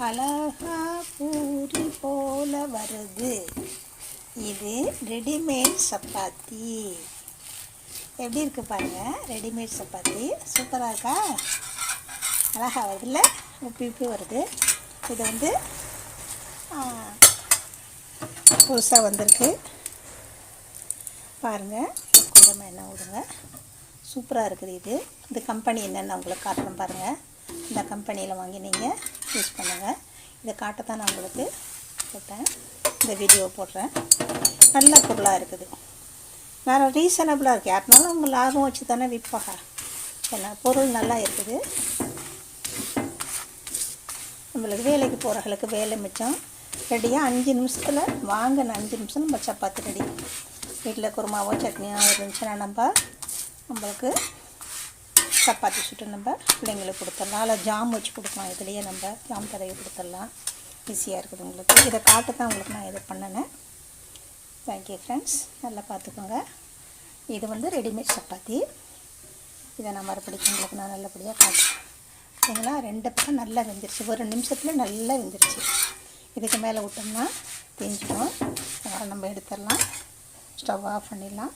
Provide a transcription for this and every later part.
அழகா பூரி போல வருது. இது ரெடிமேட் சப்பாத்தி. எப்படி இருக்குது பாருங்கள். ரெடிமேட் சப்பாத்தி சூப்பராக இருக்கா? அழகா வருதுல்ல, உப்பி உப்பி வருது. இது வந்து புதுசாக வந்திருக்கு பாருங்கள். கொஞ்சமாக எண்ணெய் விடுங்க. சூப்பராக இருக்குது. இது கம்பெனி என்னென்னு உங்களுக்கு காட்டுறேன் பாருங்கள். இந்த கம்பெனியில் வாங்கி நீங்கள் யூஸ் பண்ணுங்கள். இதை காட்டத்தான் நான் உங்களுக்கு போட்டேன், இந்த வீடியோ போடுறேன். நல்ல பொருளாக இருக்குது. வேறு ரீசனபிளாக இருக்குது. யாருனாலும் அவங்க லாபம் வச்சு தானே விற்பாங்க. எல்லாம் பொருள் நல்லா இருக்குது. நம்மளுக்கு வேலைக்கு போகிறவங்களுக்கு வேலை மிச்சம். ரெடியாக 5 நிமிஷத்தில் வாங்கின 5 நிமிஷம் நம்ம சப்பாத்தி ரெடி. வீட்டில் குருமாவோ சட்னியோ இருந்துச்சுன்னா நம்மளுக்கு சப்பாத்தி சுட்டு நம்ம பிள்ளைங்களுக்கு கொடுத்துடலாம். அதில் ஜாம் வச்சு கொடுக்கலாம். இதுலேயே நம்ம ஜாம் தடவி கொடுத்துடலாம். ஈஸியாக இருக்குது உங்களுக்கு. இதை காட்டு தான் உங்களுக்கு நான் இதை பண்ணினேன். Thank you friends. நல்லா பார்த்துக்கோங்க. இது வந்து ரெடிமேட் சப்பாத்தி. இதை நான் மறுபடியும் உங்களுக்கு நான் நல்லபடியாக காட்டுறேன். சரிங்களா? 2 பக்கம் நல்லா வெந்துருச்சு. ஒரு நிமிஷத்தில் நல்லா வெந்துருச்சு. இதுக்கு மேலே விட்டோம்னா தேஞ்சிடும். அதனால் நம்ம எடுத்துடலாம். ஸ்டவ் ஆஃப் பண்ணிடலாம்.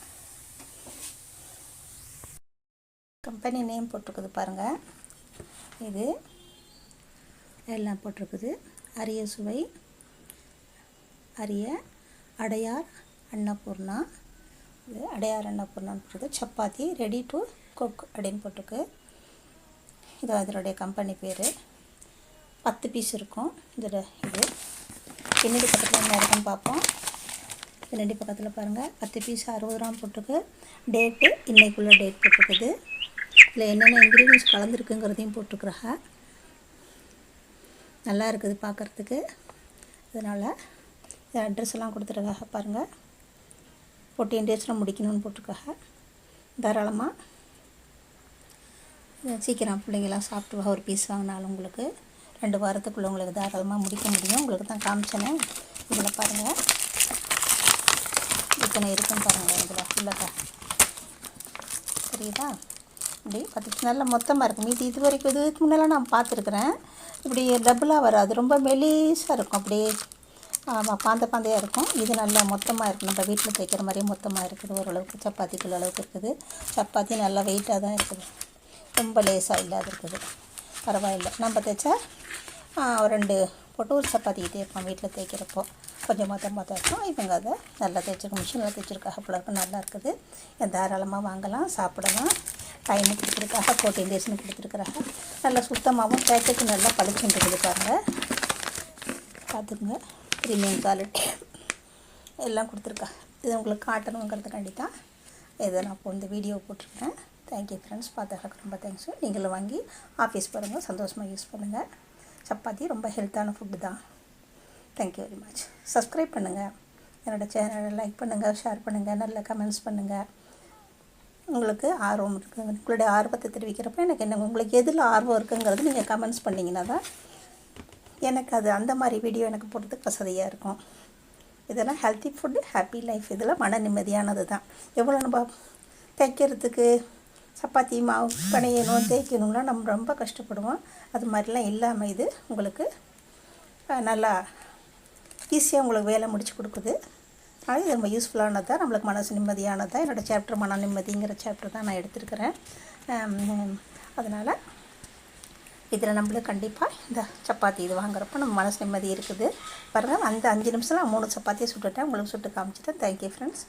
கம்பெனி நேம் போட்டிருக்குது பாருங்கள். இது எல்லாம் போட்டிருக்குது. அரிய சுவை, அரிய அடையார் அன்னபூர்ணா. இது அடையார் அன்னபூர்ணான்னு போட்டிருக்கு. சப்பாத்தி ரெடி டு குக் அப்படின்னு போட்டிருக்கு. இது அதனுடைய கம்பெனி பேர். 10 பீஸ் இருக்கும். இது பின்னாடி பக்கத்தில் என்ன இருக்குன்னு பார்ப்போம். பின்னாடி பக்கத்தில் பாருங்கள். 10 பீஸ் 60 ரூபா போட்டிருக்கு. டேட்டு இன்றைக்குள்ள டேட் போட்டிருக்குது. இதில் என்னென்ன இன்க்ரீடியன்ஸ் கலந்துருக்குங்கிறதையும் போட்டிருக்குறாங்க. நல்லா இருக்குது பார்க்குறதுக்கு. அதனால் இது அட்ரஸ் எல்லாம் கொடுத்துருக்காங்க பாருங்கள். 14 டேஸில் முடிக்கணும்னு போட்டிருக்காங்க. தாராளமாக சீக்கிரம் பிள்ளைங்களாம் சாப்பிட்டு ஒரு பீஸ் வாங்கினாலும் உங்களுக்கு 2 வாரத்துக்குள்ளே உங்களுக்கு தாராளமாக முடிக்க முடியும். உங்களுக்கு தான் காமிச்சேனே. இதில் பாருங்கள் இத்தனை இருக்குன்னு பாருங்கள். இதில் ஃபுல்லாக தெரியுதா? இப்படி 10 நல்லா மொத்தமாக இருக்கும். மீதி இது வரைக்கும் இதுக்கு முன்னெல்லாம் நான் பார்த்துருக்குறேன். இப்படி டபுளாக வராது. ரொம்ப மெலிசாக இருக்கும். அப்படியே பாந்தையாக இருக்கும். இது நல்லா மொத்தமாக இருக்குது. நம்ம வீட்டில் தைக்கிற மாதிரியே மொத்தமாக இருக்குது. ஓரளவுக்கு சப்பாத்திக்குள்ள அளவுக்கு இருக்குது. சப்பாத்தி நல்லா வெயிட்டாக தான் இருக்குது. ரொம்ப லேசாக இல்லாத இருக்குது. பரவாயில்லை. நம்ம தைச்சா 2 போட்டு ஒரு சப்பாத்திக்கிட்டே இருப்போம். வீட்டில் தைக்கிறப்போ கொஞ்சம் மொத்தமாக இருக்கும். இவங்க அதை நல்லா தைச்சிருக்கோம். மிஷினில் தைச்சிருக்காக போல இருக்கும். நல்லா இருக்குது. தாராளமாக வாங்கலாம், சாப்பிடலாம். டைமு கொடுத்துருக்காங்க. 14 டேஸ்னு கொடுத்துருக்குறாங்க. நல்லா சுத்தமாகவும் பேக்கெட்டு நல்லா பளிச்சுன்னு இருக்குது பாருங்கள். பார்த்துக்குங்க. ப்ரீமியம் குவாலிட்டி எல்லாம் கொடுத்துருக்காங்க. இது உங்களுக்கு காட்டணுங்கிறதுக்காண்டி தான் இதை நான் இப்போ இந்த வீடியோ போட்டிருக்கேன். Thank you friends. பார்த்ததுக்கு ரொம்ப தேங்க்ஸு. நீங்களும் வாங்கி ஆஃபீஸ் போகிறவங்க சந்தோஷமாக யூஸ் பண்ணுங்கள். சப்பாத்தி ரொம்ப ஹெல்த்தான ஃபுட்டு தான். Thank you very much. சப்ஸ்கிரைப் பண்ணுங்கள். என்னோடய சேனலை லைக் பண்ணுங்கள், ஷேர் பண்ணுங்கள், நல்ல கமெண்ட்ஸ் பண்ணுங்கள். உங்களுக்கு ஆர்வம் இருக்குது. உங்களுடைய ஆர்வத்தை தெரிவிக்கிறப்ப எனக்கு உங்களுக்கு எதில் ஆர்வம் இருக்குங்கிறது நீங்கள் கமெண்ட்ஸ் பண்ணிங்கன்னா தான் எனக்கு அது அந்த மாதிரி வீடியோ எனக்கு போடுறதுக்கு வசதியாக இருக்கும். இதெல்லாம் ஹெல்த்தி ஃபுட்டு, ஹாப்பி லைஃப். இதெல்லாம் மன நிம்மதியானது தான். எவ்வளோ நம்ம தைக்கிறதுக்கு சப்பாத்தி மாவு பிணையணும், தேய்க்கணும்னா நம்ம ரொம்ப கஷ்டப்படுவோம். அது மாதிரிலாம் இல்லாமல் இது உங்களுக்கு நல்லா ஈஸியாக உங்களுக்கு வேலை முடிச்சு கொடுக்குது. அதனால் இது ரொம்ப யூஸ்ஃபுல்லானது தான். நம்மளுக்கு மனசு நிம்மதியானது தான். என்னோடய சாப்டர் மன நிம்மதிங்கிற சாப்டர் தான் நான் எடுத்துருக்கிறேன். அதனால் இதில் நம்மளுக்கு கண்டிப்பாக இந்த சப்பாத்தி இது வாங்குறப்போ நம்ம மனசு நிம்மதி இருக்குது பாருங்கள். அந்த 5 நிமிஷம் நான் 3 சப்பாத்தியை சுட்டுட்டேன். உங்களுக்கு சுட்டு காமிச்சிட்டேன். Thank you friends.